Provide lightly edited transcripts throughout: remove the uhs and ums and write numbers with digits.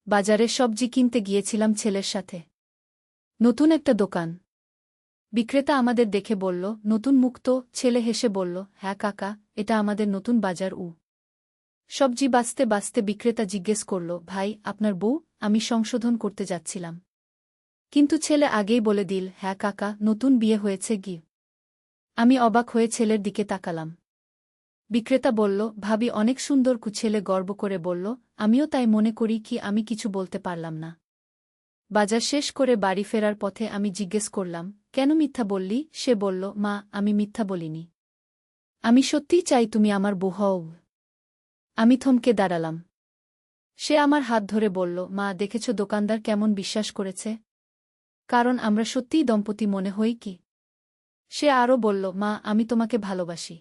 বাজারে সবজি কিনতে গিয়েছিলাম ছেলের সাথে। নতুন একটা দোকান। বিক্রেতা আমাদের দেখে বলল, নতুন মুখ তো। ছেলে হেসে বলল, হ্যাঁ কাকা, এটা আমাদের নতুন বাজার। সবজি বাছতে বাছতে বিক্রেতা জিজ্ঞেস করল, ভাই আপনার বউ? আমি সংশোধন করতে যাচ্ছিলাম, কিন্তু ছেলে আগেই বলে দিল, হ্যাঁ কাকা, নতুন বিয়ে হয়েছে গি। আমি অবাক হয়ে ছেলের দিকে তাকালাম। বিক্রেতা বলল, ভাবি অনেক সুন্দর। ছেলে গর্ব করে বলল, আমিও তাই মনে করি। কি আমি কিছু বলতে পারলাম না। বাজার শেষ করে বাড়ি ফেরার পথে আমি জিজ্ঞেস করলাম, কেন মিথ্যা বললি? সে বলল, মা, আমি মিথ্যা বলিনি। আমি সত্যিই চাই তুমি আমার বউ হও। আমি থমকে দাঁড়ালাম। সে আমার হাত ধরে বলল, মা, দেখেছ দোকানদার কেমন বিশ্বাস করেছে? কারণ আমরা সত্যিই দম্পতি মনে হই কি? সে আরও বলল, মা, আমি তোমাকে ভালোবাসি।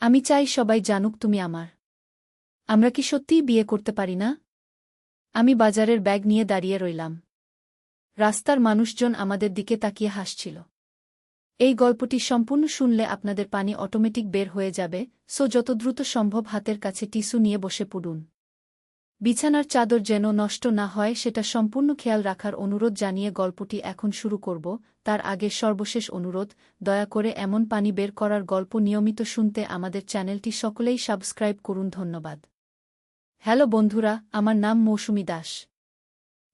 আমি চাই সবাই জানুক তুমি আমার। আমরা কি সত্যিই বিয়ে করতে পারি না? আমি বাজারের ব্যাগ নিয়ে দাঁড়িয়ে রইলাম। রাস্তার মানুষজন আমাদের দিকে তাকিয়ে হাসছিল। এই গল্পটি সম্পূর্ণ শুনলে আপনাদের পানি অটোমেটিক বের হয়ে যাবে, সো যত দ্রুত সম্ভব হাতের কাছে টিস্যু নিয়ে বসে পড়ুন। বিছানার চাদর যেন নষ্ট না হয় সেটা সম্পূর্ণ খেয়াল রাখার অনুরোধ জানিয়ে গল্পটি এখন শুরু করব। তার আগে সর্বশেষ অনুরোধ, দয়া করে এমন পানি বের করার গল্প নিয়মিত শুনতে আমাদের চ্যানেলটি সকলেই সাবস্ক্রাইব করুন। ধন্যবাদ। হ্যালো বন্ধুরা, আমার নাম মৌসুমী দাস।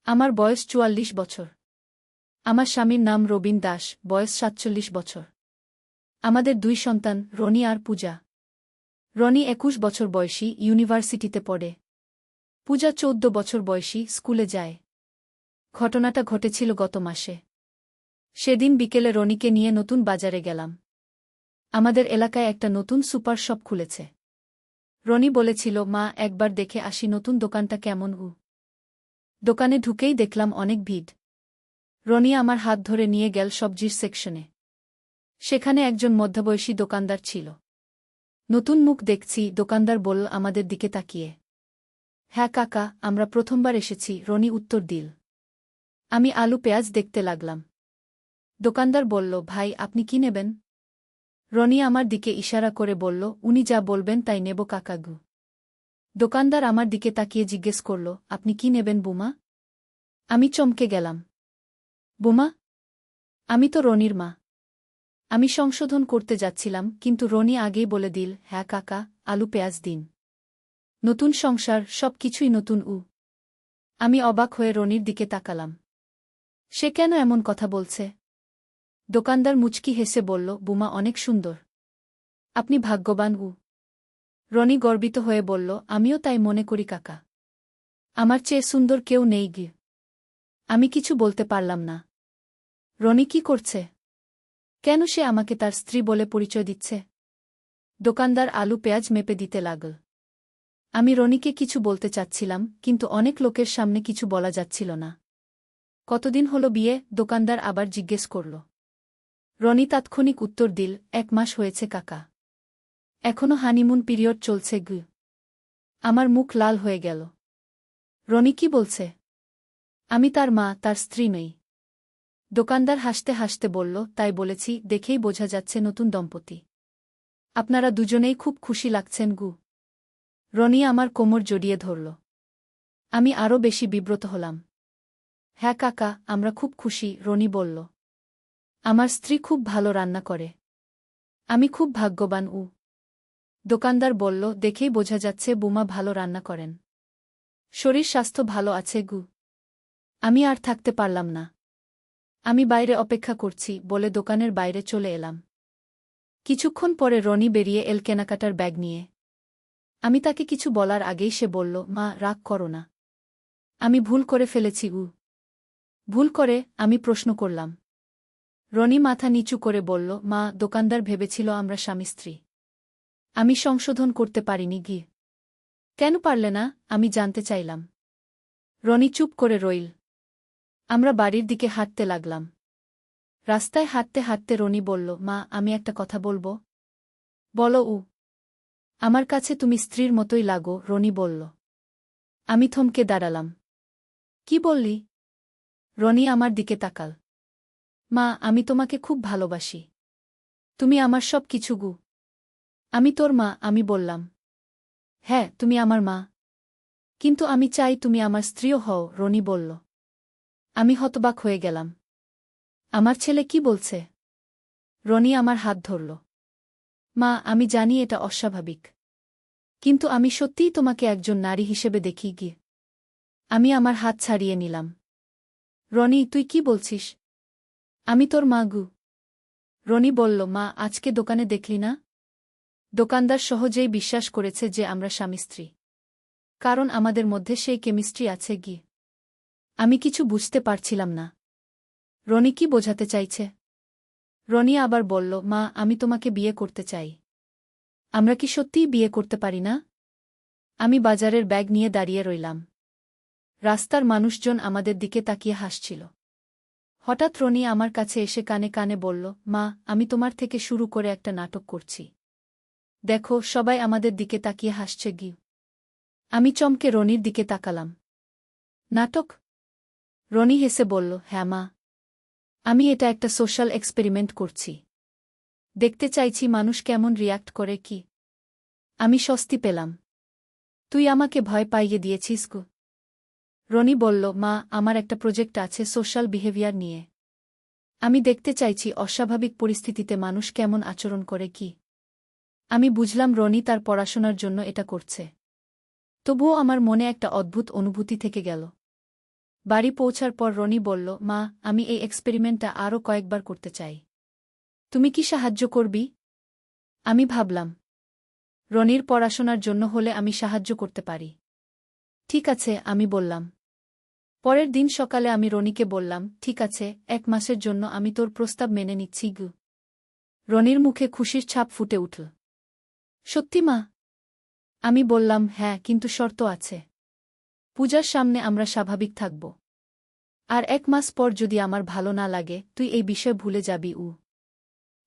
আমার বয়স ৪৪ বছর। আমার স্বামীর নাম রবীন দাস, বয়স ৪৭ বছর। আমাদের ২ সন্তান, রনি আর পূজা। রনি ২১ বছর বয়সী, ইউনিভার্সিটিতে পড়ে। পূজা ১৪ বছর বয়সী, স্কুলে যায়। ঘটনাটা ঘটেছিল গত মাসে। সেদিন বিকেলে রনিকে নিয়ে নতুন বাজারে গেলাম। আমাদের এলাকায় একটা নতুন সুপার শপ খুলেছে। রনি বলেছিল, মা, একবার দেখে আসি নতুন দোকানটা কেমন। দোকানে ঢুকেই দেখলাম অনেক ভিড়। রনি আমার হাত ধরে নিয়ে গেল সবজির সেকশনে। সেখানে একজন মধ্যবয়সী দোকানদার ছিল। নতুন মুখ দেখছি, দোকানদার বলল আমাদের দিকে তাকিয়ে। হ্যাঁ কাকা, আমরা প্রথমবার এসেছি, রনি উত্তর দিল। আমি আলু পেঁয়াজ দেখতে লাগলাম। দোকানদার বলল, ভাই আপনি কি নেবেন? রনি আমার দিকে ইশারা করে বলল, উনি যা বলবেন তাই নেব কাকাগু। দোকানদার আমার দিকে তাকিয়ে জিজ্ঞেস করল, আপনি কি নেবেন বুমা? আমি চমকে গেলাম। বুমা? আমি তো রনির মা। আমি সংশোধন করতে যাচ্ছিলাম, কিন্তু রনি আগেই বলে দিল, হ্যাঁ কাকা, আলু পেঁয়াজ দিন। নতুন সংসার, সব কিছুই নতুন। আমি অবাক হয়ে রনির দিকে তাকালাম। সে কেন এমন কথা বলছে? দোকানদার মুচকি হেসে বলল, বুমা অনেক সুন্দর। আপনি ভাগ্যবান। রনি গর্বিত হয়ে বলল, আমিও তাই মনে করি কাকা। আমার চেয়ে সুন্দর কেউ নেই গি। আমি কিছু বলতে পারলাম না। রনি কি করছে? কেন সে আমাকে তার স্ত্রী বলে পরিচয় দিচ্ছে? দোকানদার আলু পেঁয়াজ মেপে দিতে লাগল। আমি রনিকে কিছু বলতে চাচ্ছিলাম, কিন্তু অনেক লোকের সামনে কিছু বলা যাচ্ছিল না। কতদিন হলো বিয়ে? দোকানদার আবার জিজ্ঞেস করল। রনি তাৎক্ষণিক উত্তর দিল, ১ মাস হয়েছে কাকা। এখনো হানিমুন পিরিয়ড চলছে গু। আমার মুখ লাল হয়ে গেল। রনি কি বলছে? আমি তার মা, তার স্ত্রী নই। দোকানদার হাসতে হাসতে বলল, তাই বলেছি, দেখেই বোঝা যাচ্ছে নতুন দম্পতি। আপনারা দুজনেই খুব খুশি লাগছেন গু। রনি আমার কোমর জড়িয়ে ধরল। আমি আরও বেশি বিব্রত হলাম। হ্যাঁ কাকা, আমরা খুব খুশি, রনি বলল। আমার স্ত্রী খুব ভালো রান্না করে। আমি খুব ভাগ্যবান। দোকানদার বলল, দেখেই বোঝা যাচ্ছে বুমা ভালো রান্না করেন। শরীর স্বাস্থ্য ভালো আছে গু। আমি আর থাকতে পারলাম না। আমি বাইরে অপেক্ষা করছি বলে দোকানের বাইরে চলে এলাম। কিছুক্ষণ পরে রনি বেরিয়ে এল কেনাকাটার ব্যাগ নিয়ে। আমি তাকে কিছু বলার আগেই সে বলল, মা, রাগ করো না। আমি ভুল করে ফেলেছি। ভুল করে? আমি প্রশ্ন করলাম। রনি মাথা নিচু করে বলল, মা, দোকানদার ভেবেছিল আমরা স্বামী স্ত্রী। আমি সংশোধন করতে পারিনি গি। কেন পারলে না? আমি জানতে চাইলাম। রনি চুপ করে রইল। আমরা বাড়ির দিকে হাঁটতে লাগলাম। রাস্তায় হাঁটতে হাঁটতে রনি বলল, মা, আমি একটা কথা বলবো। বলো। আমার কাছে তুমি স্ত্রীর মতোই লাগো, রনি বলল। আমি থমকে দাঁড়ালাম। কি বললি? রনি আমার দিকে তাকাল। মা, আমি তোমাকে খুব ভালোবাসি। তুমি আমার সব কিছু গু। আমি তোর মা, আমি বললাম। হ্যাঁ, তুমি আমার মা। কিন্তু আমি চাই তুমি আমার স্ত্রীও হও, রনি বলল। আমি হতবাক হয়ে গেলাম। আমার ছেলে কি বলছে? রনি আমার হাত ধরল। মা, আমি জানি এটা অস্বাভাবিক। কিন্তু আমি সত্যিই তোমাকে একজন নারী হিসেবে দেখি গিয়ে। আমি আমার হাত ছাড়িয়ে নিলাম। রনি, তুই কি বলছিস? আমি তোর মা গু। রনি বলল, মা, আজকে দোকানে দেখলি না? দোকানদার সহজেই বিশ্বাস করেছে যে আমরা স্বামী স্ত্রী। কারণ আমাদের মধ্যে সেই কেমিস্ট্রি আছে গি। আমি কিছু বুঝতে পারছিলাম না। রনি কি বোঝাতে চাইছে? রনি আবার বলল, মা, আমি তোমাকে বিয়ে করতে চাই। আমরা কি সত্যিই বিয়ে করতে পারি না? আমি বাজারের ব্যাগ নিয়ে দাঁড়িয়ে রইলাম। রাস্তার মানুষজন আমাদের দিকে তাকিয়ে হাসছিল। হঠাৎ রনি আমার কাছে এসে কানে কানে বলল, মা, আমি তোমার থেকে শুরু করে একটা নাটক করছি। দেখো, সবাই আমাদের দিকে তাকিয়ে হাসছে গি। আমি চমকে রনির দিকে তাকালাম। নাটক? রনি হেসে বলল, হ্যাঁ মা। আমি এটা একটা সোশ্যাল এক্সপেরিমেন্ট করছি। দেখতে চাইছি মানুষ কেমন রিয়্যাক্ট করে কি। আমি স্বস্তি পেলাম। তুই আমাকে ভয় পাইয়ে দিয়েছিস গো। রনি বলল, মা, আমার একটা প্রজেক্ট আছে সোশ্যাল বিহেভিয়ার নিয়ে। আমি দেখতে চাইছি অস্বাভাবিক পরিস্থিতিতে মানুষ কেমন আচরণ করে কি। আমি বুঝলাম রনি তার পড়াশোনার জন্য এটা করছে। তবুও আমার মনে একটা অদ্ভুত অনুভূতি থেকে গেল। বাড়ি পৌঁছার পর রনি বলল, মা, আমি এই এক্সপেরিমেন্টটা আরও কয়েকবার করতে চাই। তুমি কি সাহায্য করবি? আমি ভাবলাম, রনির পড়াশোনার জন্য হলে আমি সাহায্য করতে পারি। ঠিক আছে, আমি বললাম। পরের দিন সকালে আমি রনিকে বললাম, ঠিক আছে, 1 মাসের জন্য আমি তোর প্রস্তাব মেনে নিচ্ছি গু। রনির মুখে খুশির ছাপ ফুটে উঠল। সত্যি মা? আমি বললাম, হ্যাঁ, কিন্তু শর্ত আছে। পূজার সামনে আমরা স্বাভাবিক থাকব। আর 1 মাস পর যদি আমার ভালো না লাগে তুই এই বিষয় ভুলে যাবি।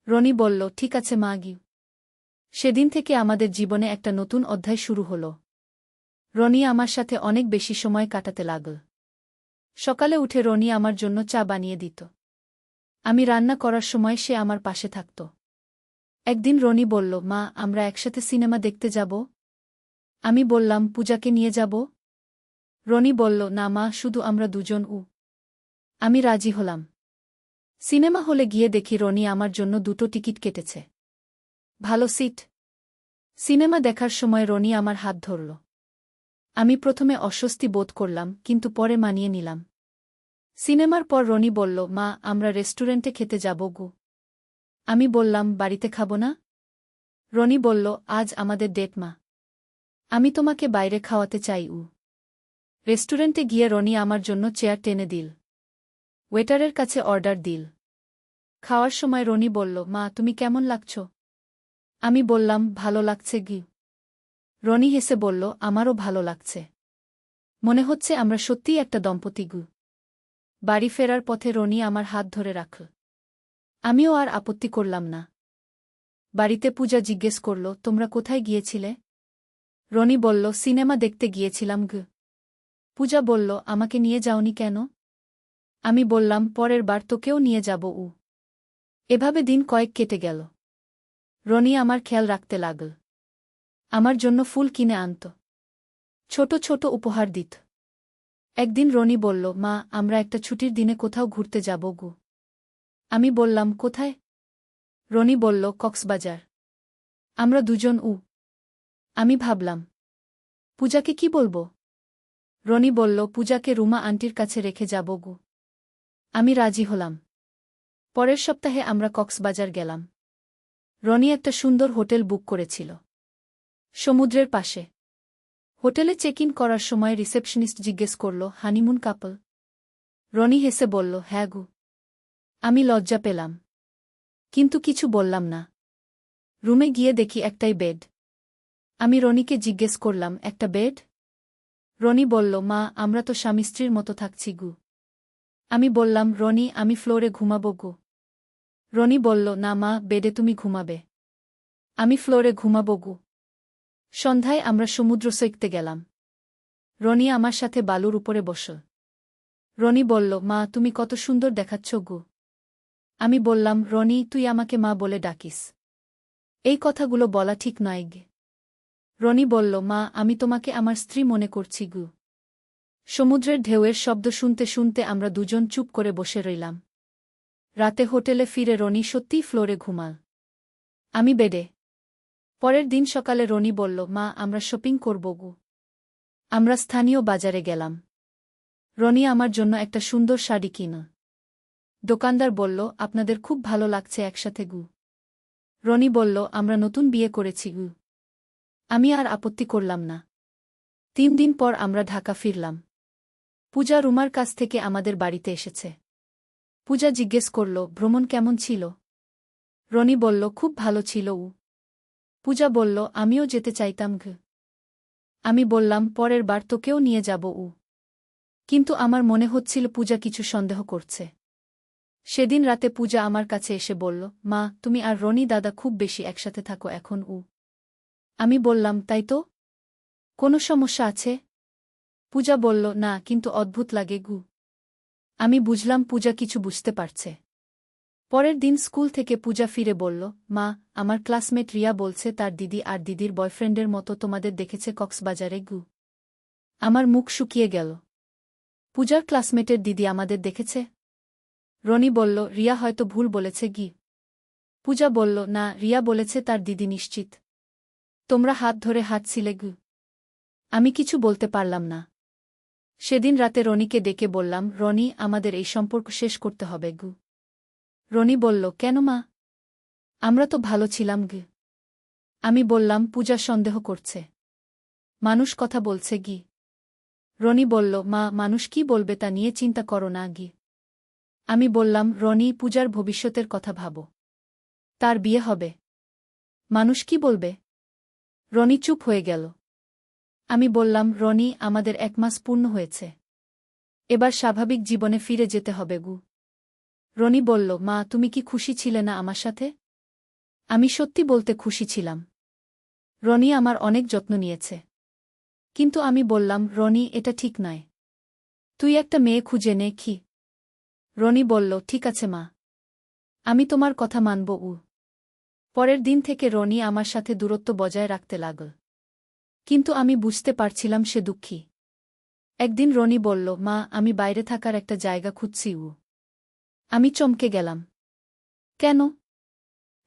রনি বলল, ঠিক আছে মা গি। সেদিন থেকে আমাদের জীবনে একটা নতুন অধ্যায় শুরু হল। রনি আমার সাথে অনেক বেশি সময় কাটাতে লাগল। সকালে উঠে রনি আমার জন্য চা বানিয়ে দিত। আমি রান্না করার সময় সে আমার পাশে থাকত। একদিন রনি বলল, মা, আমরা একসাথে সিনেমা দেখতে যাব? আমি বললাম, পূজাকে নিয়ে যাব? রনি বলল, না মা, শুধু আমরা দুজন। আমি রাজি হলাম। সিনেমা হলে গিয়ে দেখি রনি আমার জন্য 2টো টিকিট কেটেছে। ভালো সিট। সিনেমা দেখার সময় রনি আমার হাত ধরল। আমি প্রথমে অস্বস্তি বোধ করলাম, কিন্তু পরে মানিয়ে নিলাম। সিনেমার পর রনি বলল, মা, আমরা রেস্টুরেন্টে খেতে যাব গো। আমি বললাম, বাড়িতে খাবো না? রনি বলল, আজ আমাদের ডেট মা। আমি তোমাকে বাইরে খাওয়াতে চাই। রেস্টুরেন্টে গিয়ে রনি আমার জন্য চেয়ার টেনে দিল। ওয়েটারের কাছে অর্ডার দিল। খাওয়ার সময় রনি বলল, মা, তুমি কেমন লাগছ? আমি বললাম, ভালো লাগছে গি। রনি হেসে বলল, আমারও ভালো লাগছে। মনে হচ্ছে আমরা সত্যিই একটা দম্পতি গু। বাড়ি ফেরার পথে রনি আমার হাত ধরে রাখল। আমিও আর আপত্তি করলাম না। বাড়িতে পূজা জিজ্ঞেস করল, তোমরা কোথায় গিয়েছিলে? রনি বলল, সিনেমা দেখতে গিয়েছিলাম গু। পূজা বলল, আমাকে নিয়ে যাওনি কেন? আমি বললাম, পরের বার তোকেও নিয়ে যাব। এভাবে দিন কয়েক কেটে গেল। রনি আমার খেয়াল রাখতে লাগল। আমার জন্য ফুল কিনে আনত। ছোট ছোট উপহার দিত। একদিন রনি বলল, মা, আমরা একটা ছুটির দিনে কোথাও ঘুরতে যাব গো। আমি বললাম, কোথায়? রনি বলল, কক্সবাজার। আমরা দুজন। আমি ভাবলাম, পূজাকে কি বলবো? রনি বলল, পূজাকে রুমা আন্টির কাছে রেখে যাব গো। আমি রাজি হলাম। পরের সপ্তাহে আমরা কক্সবাজার গেলাম। রনি একটা সুন্দর হোটেল বুক করেছিল সমুদ্রের পাশে। হোটেলে চেক ইন করার সময় রিসেপশনিস্ট জিজ্ঞেস করল, হানিমুন কাপল? রনি হেসে বলল, হ্যাঁ গু। আমি লজ্জা পেলাম, কিন্তু কিছু বললাম না। রুমে গিয়ে দেখি একটাই বেড। আমি রনিকে জিজ্ঞেস করলাম, একটা বেড? রনি বলল, মা, আমরা তো স্বামী স্ত্রীর মতো থাকছি গু। আমি বললাম, রনি, আমি ফ্লোরে ঘুমাবো গো। রনি বলল, না মা, বেডে তুমি ঘুমাবে। আমি ফ্লোরে ঘুমাবো গু। সন্ধ্যায় আমরা সমুদ্র সৈকতে গেলাম। রনি আমার সাথে বালুর উপরে বসল। রনি বলল, মা, তুমি কত সুন্দর দেখাচ্ছ গু। আমি বললাম, রনি, তুই আমাকে মা বলে ডাকিস। এই কথাগুলো বলা ঠিক নয় গে। রনি বলল, মা, আমি তোমাকে আমার স্ত্রী মনে করছি গু। সমুদ্রের ঢেউয়ের শব্দ শুনতে শুনতে আমরা দুজন চুপ করে বসে রইলাম। রাতে হোটেলে ফিরে রনি সত্যিই ফ্লোরে ঘুমাল। আমি বেডে। পরের দিন সকালে রনি বলল, মা, আমরা শপিং করব গু। আমরা স্থানীয় বাজারে গেলাম। রনি আমার জন্য একটা সুন্দর শাড়ি কিন। দোকানদার বলল, আপনাদের খুব ভালো লাগছে একসাথে গু। রনি বলল, আমরা নতুন বিয়ে করেছি গু। আমি আর আপত্তি করলাম না। 3 দিন পর আমরা ঢাকা ফিরলাম। পূজা রুমার কাছ থেকে আমাদের বাড়িতে এসেছে। পূজা জিজ্ঞেস করল, ভ্রমণ কেমন ছিল? রনি বলল, খুব ভালো ছিল উ। পূজা বলল, আমিও যেতে চাইতাম ঘ। আমি বললাম, পরের বার তোকেও নিয়ে যাব উ। কিন্তু আমার মনে হচ্ছিল পূজা কিছু সন্দেহ করছে। সেদিন রাতে পূজা আমার কাছে এসে বলল, মা, তুমি আর রনি দাদা খুব বেশি একসাথে থাকো এখন উ। আমি বললাম, তাই তো? কোনো সমস্যা আছে? পূজা বলল, না, কিন্তু অদ্ভুত লাগে গু। আমি বুঝলাম পূজা কিছু বুঝতে পারছে। পরের দিন স্কুল থেকে পূজা ফিরে বলল, মা, আমার ক্লাসমেট রিয়া বলছে তার দিদি আর দিদির বয়ফ্রেন্ডের মতো তোমাদের দেখেছে কক্সবাজারে গু। আমার মুখ শুকিয়ে গেল। পূজার ক্লাসমেটের দিদি আমাদের দেখেছে? রনি বলল, রিয়া হয়তো ভুল বলেছে গি। পূজা বলল, না, রিয়া বলেছে তার দিদি নিশ্চিত। তোমরা হাত ধরে হাঁটছিলে গু। আমি কিছু বলতে পারলাম না। সেদিন রাতে রনিকে ডেকে বললাম, রনি, আমাদের এই সম্পর্ক শেষ করতে হবে গু। রনি বলল, কেন মা? আমরা তো ভালো ছিলাম গু। আমি বললাম, পূজা সন্দেহ করছে। মানুষ কথা বলছে গি। রনি বলল, মা, মানুষ কি বলবে তা নিয়ে চিন্তা করো না গি। আমি বললাম, রনি, পূজার ভবিষ্যতের কথা ভাবো। তার বিয়ে হবে। মানুষ কি বলবে? রনি চুপ হয়ে গেল। আমি বললাম, রনি, আমাদের 1 মাস পূর্ণ হয়েছে। এবার স্বাভাবিক জীবনে ফিরে যেতে হবে গু। রনি বলল, মা, তুমি কি খুশি ছিলে না আমার সাথে? আমি সত্যি বলতে খুশি ছিলাম। রনি আমার অনেক যত্ন নিয়েছে। কিন্তু আমি বললাম, রনি, এটা ঠিক নয়। তুই একটা মেয়ে খুঁজে নে কি। রনি বলল, ঠিক আছে মা। আমি তোমার কথা মানব উ। পরের দিন থেকে রনি আমার সাথে দূরত্ব বজায় রাখতে লাগল। কিন্তু আমি বুঝতে পারছিলাম সে দুঃখী। একদিন রনি বলল, মা, আমি বাইরে থাকার একটা জায়গা খুঁজছি উ। আমি চমকে গেলাম। কেন?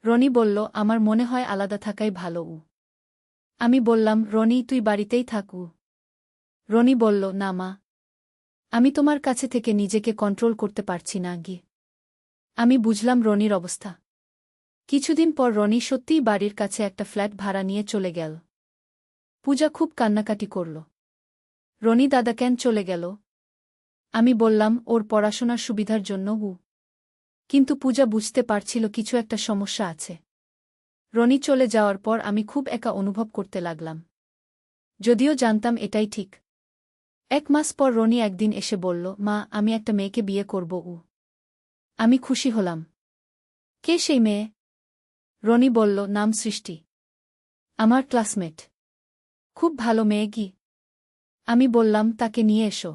রনি বলল, আমার মনে হয় আলাদা থাকাই ভালো উ। আমি বললাম, রনি, তুই বাড়িতেই থাক উ। রনি বলল, না মা। আমি তোমার কাছে থেকে নিজেকে কন্ট্রোল করতে পারছি না গি। আমি বুঝলাম রনির অবস্থা। কিছুদিন পর রনি সত্যিই বাড়ির কাছে একটা ফ্ল্যাট ভাড়া নিয়ে চলে গেল। পূজা খুব কান্নাকাটি করল। রনি দাদা কেন চলে গেল? আমি বললাম, ওর পড়াশোনার সুবিধার জন্য উ। কিন্তু পূজা বুঝতে পারছিল কিছু একটা সমস্যা আছে। রনি চলে যাওয়ার পর আমি খুব একা অনুভব করতে লাগলাম। যদিও জানতাম এটাই ঠিক। 1 মাস পর রনি একদিন এসে বলল, মা, আমি একটা মেয়েকে বিয়ে করব উ। আমি খুশি হলাম। কে সেই মেয়ে? রনি বলল, নাম সৃষ্টি। আমার ক্লাসমেট। খুব ভালো মেয়ে গি। আমি বললাম, তাকে নিয়ে এসো।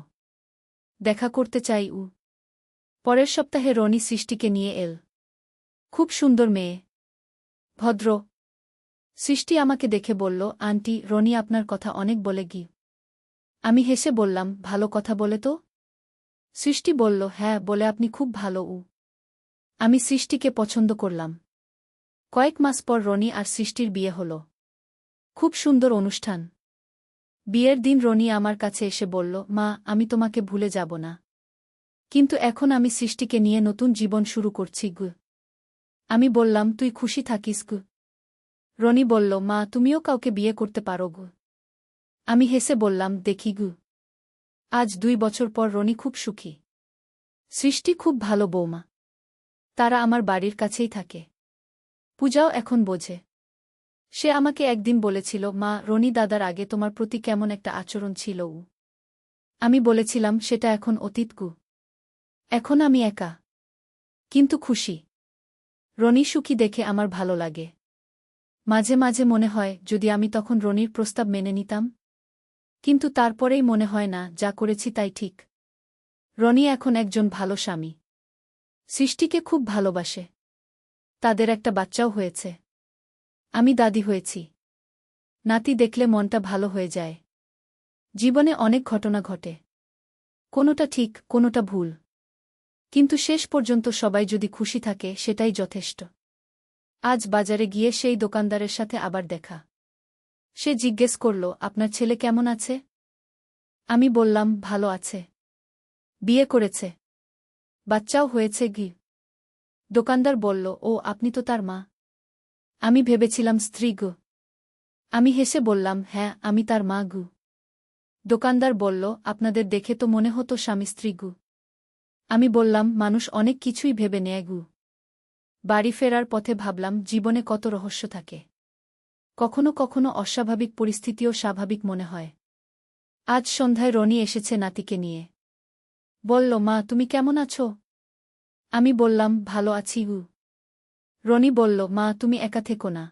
দেখা করতে চাই উ। পরের সপ্তাহে রনি সৃষ্টিকে নিয়ে এল। খুব সুন্দর মেয়ে। ভদ্র। সৃষ্টি আমাকে দেখে বলল, আন্টি, রনি আপনার কথা অনেক বলে গি। আমি হেসে বললাম, ভালো কথা বলে তো? সৃষ্টি বলল, হ্যাঁ, বলে আপনি খুব ভালো উ। আমি সৃষ্টিকে পছন্দ করলাম। কয়েক মাস পর রনি আর সৃষ্টির বিয়ে হল। খুব সুন্দর অনুষ্ঠান। বিয়ের দিন রনি আমার কাছে এসে বলল, মা, আমি তোমাকে ভুলে যাব না। কিন্তু এখন আমি সৃষ্টিকে নিয়ে নতুন জীবন শুরু করছি গু। আমি বললাম, তুই খুশি থাকিস গু। রনি বলল, মা, তুমিও কাউকে বিয়ে করতে পারো গু। আমি হেসে বললাম, দেখি গু। আজ 2 বছর পর রনি খুব সুখী। সৃষ্টি খুব ভালো বৌমা। তারা আমার বাড়ির কাছেই থাকে। পূজাও এখন বোঝে। সে আমাকে একদিন বলেছিল, মা, রনি দাদার আগে তোমার প্রতি কেমন একটা আচরণ ছিল উ। আমি বলেছিলাম, সেটা এখন অতীত গু। এখন আমি একা। কিন্তু খুশি। রনি সুখী দেখে আমার ভালো লাগে। মাঝে মাঝে মনে হয়, যদি আমি তখন রনির প্রস্তাব মেনে নিতাম। কিন্তু তারপরেই মনে হয় না, যা করেছি তাই ঠিক। রনি এখন একজন ভালো স্বামী। সৃষ্টিকে খুব ভালোবাসে। তাদের একটা বাচ্চাও হয়েছে। আমি দাদি হয়েছি। নাতি দেখলে মনটা ভালো হয়ে যায়। জীবনে অনেক ঘটনা ঘটে, কোনোটা ঠিক কোনোটা ভুল, কিন্তু শেষ পর্যন্ত সবাই যদি খুশি থাকে সেটাই যথেষ্ট। আজ বাজারে গিয়ে সেই দোকানদারের সাথে আবার দেখা। সে জিজ্ঞেস করল, আপনার ছেলে কেমন আছে? আমি বললাম, ভালো আছে। বিয়ে করেছে, বাচ্চাও হয়েছে গি। দোকানদার বলল, ও আপনি তো তার মা। আমি ভেবেছিলাম স্ত্রী গো। আমি হেসে বললাম, হ্যাঁ আমি তার মা গু। দোকানদার বলল, আপনাদের দেখে তো মনে হতো স্বামী স্ত্রী গু। আমি বললাম, মানুষ অনেক কিছুই ভেবে নেয় গু। বাড়ি ফেরার পথে ভাবলাম, জীবনে কত রহস্য থাকে। কখনো কখনো অস্বাভাবিক পরিস্থিতিও স্বাভাবিক মনে হয়। আজ সন্ধ্যায় রনি এসেছে নাতিকে নিয়ে। বলল, মা তুমি কেমন আছো? আমি বললাম, ভালো আছি গু। রনি বলল, মা তুমি একা থেকো না,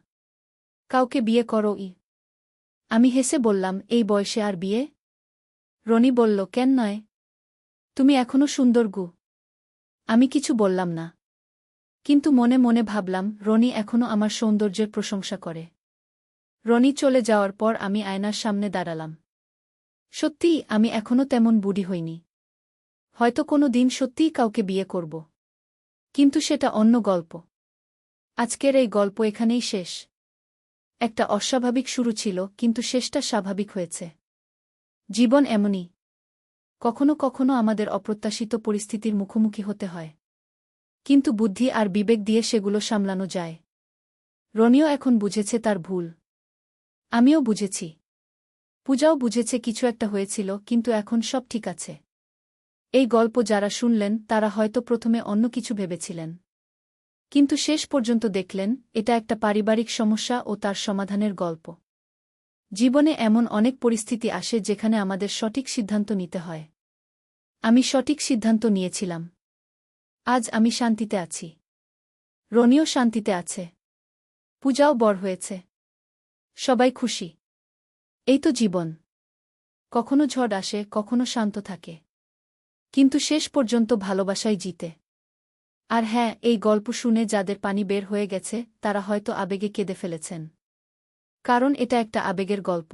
কাউকে বিয়ে করো। আমি হেসে বললাম, এই বয়সে আর বিয়ে? রনি বলল, কেন নয়? তুমি এখনো সুন্দর গু। আমি কিছু বললাম না, কিন্তু মনে মনে ভাবলাম, রনি এখনো আমার সৌন্দর্যের প্রশংসা করে। রনি চলে যাওয়ার পর আমি আয়নার সামনে দাঁড়ালাম। সত্যিই আমি এখনো তেমন বুড়ি হইনি। হয়তো কোনো দিন সত্যিই কাউকে বিয়ে করব, কিন্তু সেটা অন্য গল্প। আজকের এই গল্প এখানেই শেষ। একটা অস্বাভাবিক শুরু ছিল, কিন্তু শেষটা স্বাভাবিক হয়েছে। জীবন এমনই, কখনো কখনো আমাদের অপ্রত্যাশিত পরিস্থিতির মুখোমুখি হতে হয়, কিন্তু বুদ্ধি আর বিবেক দিয়ে সেগুলো সামলানো যায়। রনিও এখন বুঝেছে তার ভুল। আমিও বুঝেছি। পূজাও বুঝেছে কিছু একটা হয়েছিল, কিন্তু এখন সব ঠিক আছে। এই গল্প যারা শুনলেন তারা হয়তো প্রথমে অন্য কিছু ভেবেছিলেন, কিন্তু শেষ পর্যন্ত দেখলেন এটা একটা পারিবারিক সমস্যা ও তার সমাধানের গল্প। জীবনে এমন অনেক পরিস্থিতি আসে যেখানে আমাদের সঠিক সিদ্ধান্ত নিতে হয়। আমি সঠিক সিদ্ধান্ত নিয়েছিলাম। আজ আমি শান্তিতে আছি। রনিও শান্তিতে আছে। পূজাও বড় হয়েছে। সবাই খুশি। এই তো জীবন। কখনো ঝড় আসে, কখনো শান্ত থাকে, কিন্তু শেষ পর্যন্ত ভালোবাসাই জিতে। আর হ্যাঁ, এই গল্প শুনে যাদের পানি বের হয়ে গেছে তারা হয়তো আবেগে কেঁদে ফেলেছেন, কারণ এটা একটা আবেগের গল্প।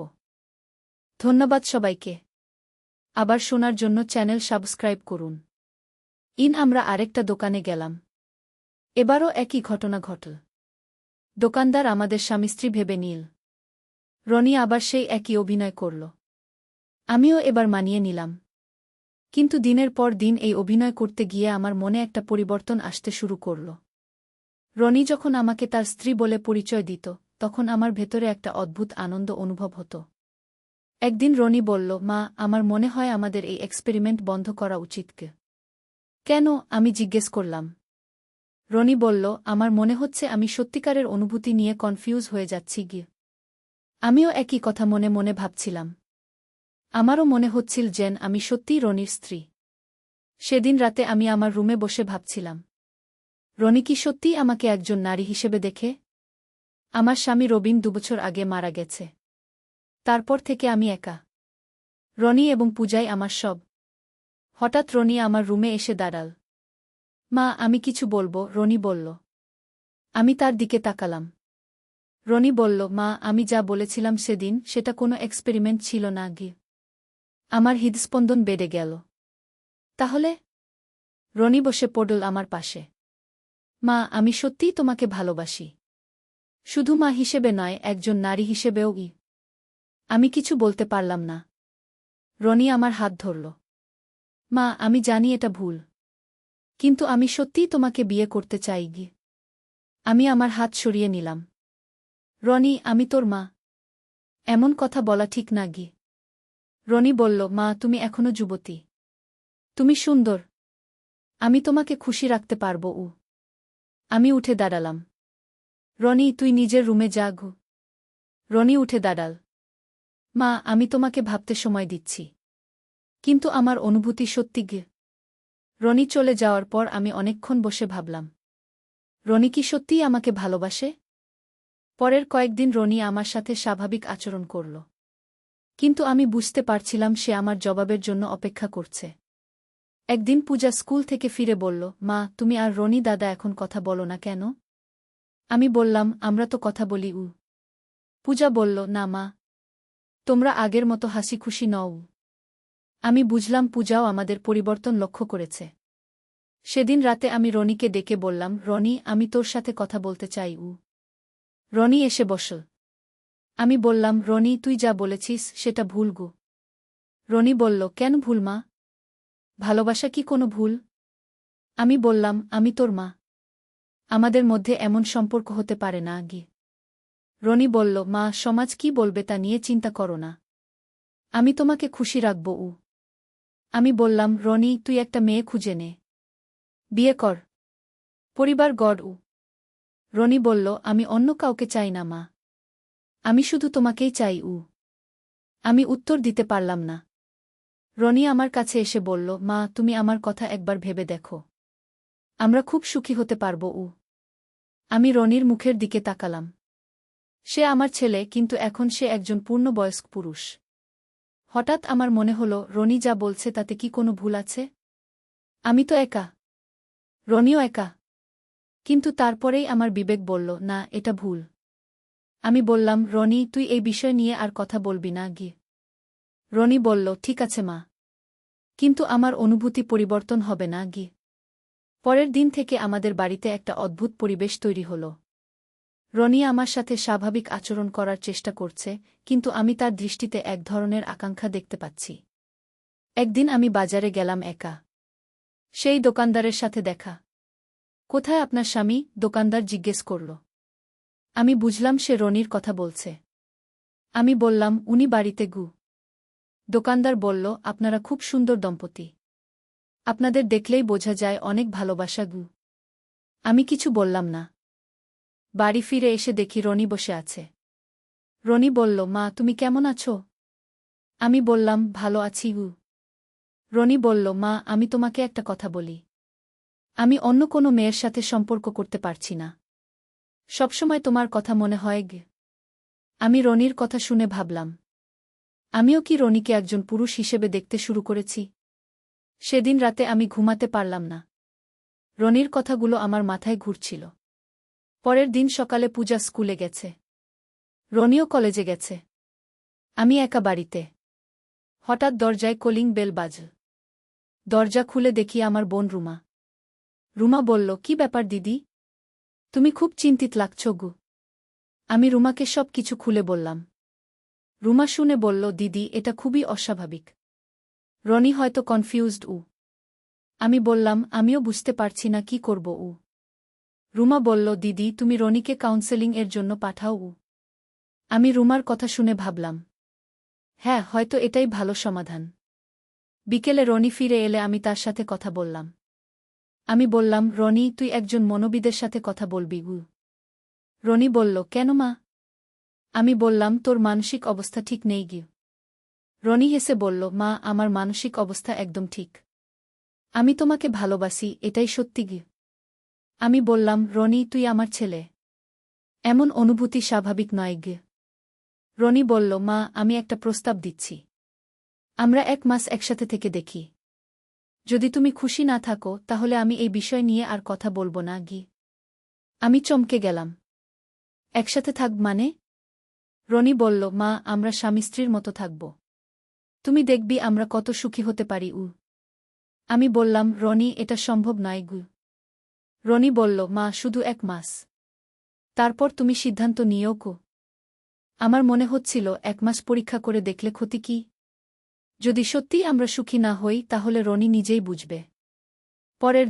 ধন্যবাদ সবাইকে। আবার শোনার জন্য চ্যানেল সাবস্ক্রাইব করুন। আমরা আরেকটা দোকানে গেলাম। এবারও একই ঘটনা ঘটল। দোকানদার আমাদের স্বামী-স্ত্রী ভেবে নিল। রনি আবার সেই একই অভিনয় করল। আমিও এবার মানিয়ে নিলাম। কিন্তু দিনের পর দিন এই অভিনয় করতে গিয়ে আমার মনে একটা পরিবর্তন আসতে শুরু করল। রনি যখন আমাকে তার স্ত্রী বলে পরিচয় দিত, তখন আমার ভেতরে একটা অদ্ভুত আনন্দ অনুভব হতো। একদিন রনি বলল, মা আমার মনে হয় আমাদের এই এক্সপেরিমেন্ট বন্ধ করা উচিত। কেন? আমি জিজ্ঞেস করলাম। রনি বলল, আমার মনে হচ্ছে আমি সত্যিকারের অনুভূতি নিয়ে কনফিউজ হয়ে যাচ্ছি গিয়ে। আমিও একই কথা মনে মনে ভাবছিলাম। আমারও মনে হচ্ছিল যেন আমি সত্যিই রনির স্ত্রী। সেদিন রাতে আমি আমার রুমে বসে ভাবছিলাম, রনি কি সত্যিই আমাকে একজন নারী হিসেবে দেখে? আমার স্বামী রবিন 2 বছর আগে মারা গেছে। তারপর থেকে আমি একা। রনি এবং পূজাই আমার সব। হঠাৎ রনি আমার রুমে এসে দাঁড়াল। মা আমি কিছু বলবো, রনি বলল। আমি তার দিকে তাকালাম। রনি বলল, মা আমি যা বলেছিলাম সেদিন সেটা কোনো এক্সপেরিমেন্ট ছিল না গি। আমার হৃদস্পন্দন বেড়ে গেল। তাহলে? রনি বসে পড়ল আমার পাশে। মা আমি সত্যিই তোমাকে ভালোবাসি। শুধু মা হিসেবে নয়, একজন নারী হিসেবেও। আমি কিছু বলতে পারলাম না। রনি আমার হাত ধরল। মা আমি জানি এটা ভুল, কিন্তু আমি সত্যিই তোমাকে বিয়ে করতে চাই গি। আমি আমার হাত সরিয়ে নিলাম। রনি আমি তোর মা, এমন কথা বলা ঠিক না গি। রনি বলল, মা তুমি এখনো যুবতী। তুমি সুন্দর। আমি তোমাকে খুশি রাখতে পারব। আমি উঠে দাঁড়ালাম। রনি তুই নিজের রুমে যা গু। রনি উঠে দাঁড়াল। মা আমি তোমাকে ভাবতে সময় দিচ্ছি, কিন্তু আমার অনুভূতি সত্যি গে। রনি চলে যাওয়ার পর আমি অনেকক্ষণ বসে ভাবলাম, রনি কি সত্যিই আমাকে ভালোবাসে? পরের কয়েকদিন রনি আমার সাথে স্বাভাবিক আচরণ করল, কিন্তু আমি বুঝতে পারছিলাম সে আমার জবাবের জন্য অপেক্ষা করছে। একদিন পূজা স্কুল থেকে ফিরে বলল, মা তুমি আর রনি দাদা এখন কথা বলো না কেন? আমি বললাম, আমরা তো কথা বলি। পূজা বলল, না মা, তোমরা আগের মতো হাসি খুশি নও। আমি বুঝলাম পূজাও আমাদের পরিবর্তন লক্ষ্য করেছে। সেদিন রাতে আমি রনিকে ডেকে বললাম, রনি, আমি তোর সাথে কথা বলতে চাই। রনি এসে বসল। আমি বললাম, রনি, তুই যা বলেছিস সেটা ভুল গো। রনি বলল, কেন ভুল মা? ভালোবাসা কি কোনো ভুল? আমি বললাম, আমি তোর মা, আমাদের মধ্যে এমন সম্পর্ক হতে পারে না গি। রনি বলল, মা, সমাজ কি বলবে তা নিয়ে চিন্তা করো না, আমি তোমাকে খুশি রাখব। আমি বললাম, রনি, তুই একটা মেয়ে খুঁজে নে, বিয়ে কর, পরিবার গড়। রনি বলল, আমি অন্য কাউকে চাই না মা, আমি শুধু তোমাকেই চাই। আমি উত্তর দিতে পারলাম না। রনি আমার কাছে এসে বলল, মা, তুমি আমার কথা একবার ভেবে দেখো, আমরা খুব সুখী হতে পারব। আমি রনির মুখের দিকে তাকালাম। সে আমার ছেলে, কিন্তু এখন সে একজন পূর্ণবয়স্ক পুরুষ। হঠাৎ আমার মনে হল, রনি যা বলছে তাতে কি কোনো ভুল আছে? আমি তো একা, রনিও একা। কিন্তু তারপরেই আমার বিবেক বলল, না, এটা ভুল। আমি বললাম, রনি, তুই এই বিষয় নিয়ে আর কথা বলবি না গি। রনি বলল, ঠিক আছে মা, কিন্তু আমার অনুভূতি পরিবর্তন হবে না গি। পরের দিন থেকে আমাদের বাড়িতে একটা অদ্ভুত পরিবেশ তৈরি হল। রনি আমার সাথে স্বাভাবিক আচরণ করার চেষ্টা করছে, কিন্তু আমি তার দৃষ্টিতে এক ধরনের আকাঙ্ক্ষা দেখতে পাচ্ছি। একদিন আমি বাজারে গেলাম একা। সেই দোকানদারের সাথে দেখা। কোথায় আপনার স্বামী? দোকানদার জিজ্ঞেস করল। আমি বুঝলাম সে রনির কথা বলছে। আমি বললাম, উনি বাড়িতে গু। দোকানদার বলল, আপনারা খুব সুন্দর দম্পতি, আপনাদের দেখলেই বোঝা যায় অনেক ভালোবাসা গু। আমি কিছু বললাম না। বাড়ি ফিরে এসে দেখি রনি বসে আছে। রনি বলল, মা, তুমি কেমন আছো? আমি বললাম, ভালো আছি গু। রনি বলল, মা, আমি তোমাকে একটা কথা বলি, আমি অন্য কোনো মেয়ের সাথে সম্পর্ক করতে পারছি না। সবসময় তোমার কথা মনে হয় গে। আমি রনির কথা শুনে ভাবলাম, আমিও কি রনিকে একজন পুরুষ হিসেবে দেখতে শুরু করেছি? সেদিন রাতে আমি ঘুমাতে পারলাম না। রনির কথাগুলো আমার মাথায় ঘুরছিল। পরের দিন সকালে পূজা স্কুলে গেছে, রনিও কলেজে গেছে। আমি একা বাড়িতে। হঠাৎ দরজায় কলিং বেল বাজল। দরজা খুলে দেখি আমার বোন রুমা। রুমা বলল, কি ব্যাপার দিদি, তুমি খুব চিন্তিত লাগছ গু। আমি রুমাকে সব কিছু খুলে বললাম। রুমা শুনে বলল, দিদি, এটা খুবই অস্বাভাবিক। রনি হয়তো কনফিউজড। আমি বললাম, আমিও বুঝতে পারছি না কি করব। রুমা বলল, দিদি, তুমি রনিকে কাউন্সেলিং এর জন্য পাঠাও। আমি রুমার কথা শুনে ভাবলাম, হ্যাঁ, হয়তো এটাই ভালো সমাধান। বিকেলে রনি ফিরে এলে আমি তার সাথে কথা বললাম। আমি বললাম, রনি, তুই একজন মনোবিদের সাথে কথা বলবি গু। রনি বলল, কেন মা? আমি বললাম, তোর মানসিক অবস্থা ঠিক নেই গি। রনি হেসে বলল, মা, আমার মানসিক অবস্থা একদম ঠিক। আমি তোমাকে ভালোবাসি, এটাই সত্যি গি। আমি বললাম, রনি, তুই আমার ছেলে, এমন অনুভূতি স্বাভাবিক নয় গে। রনি বলল, মা, আমি একটা প্রস্তাব দিচ্ছি, আমরা 1 মাস একসাথে থেকে দেখি। যদি তুমি খুশি না থাকো তাহলে আমি এই বিষয় নিয়ে আর কথা বলবো না গি। আমি চমকে গেলাম। একসাথে থাকব মানে? রনি বলল, মা, আমরা স্বামী স্ত্রীর মতো থাকব, তুমি দেখবি আমরা কত সুখী হতে পারি। আমি বললাম, রনি, এটা সম্ভব নয় গু। রনি বলল, মা, শুধু 1 মাস, তারপর তুমি সিদ্ধান্ত নিও কো। আমার মনে হচ্ছিল 1 মাস পরীক্ষা করে দেখলে ক্ষতি কি? যদি সত্যিই আমরা সুখী না হই তাহলে রনি নিজেই বুঝবে। পরের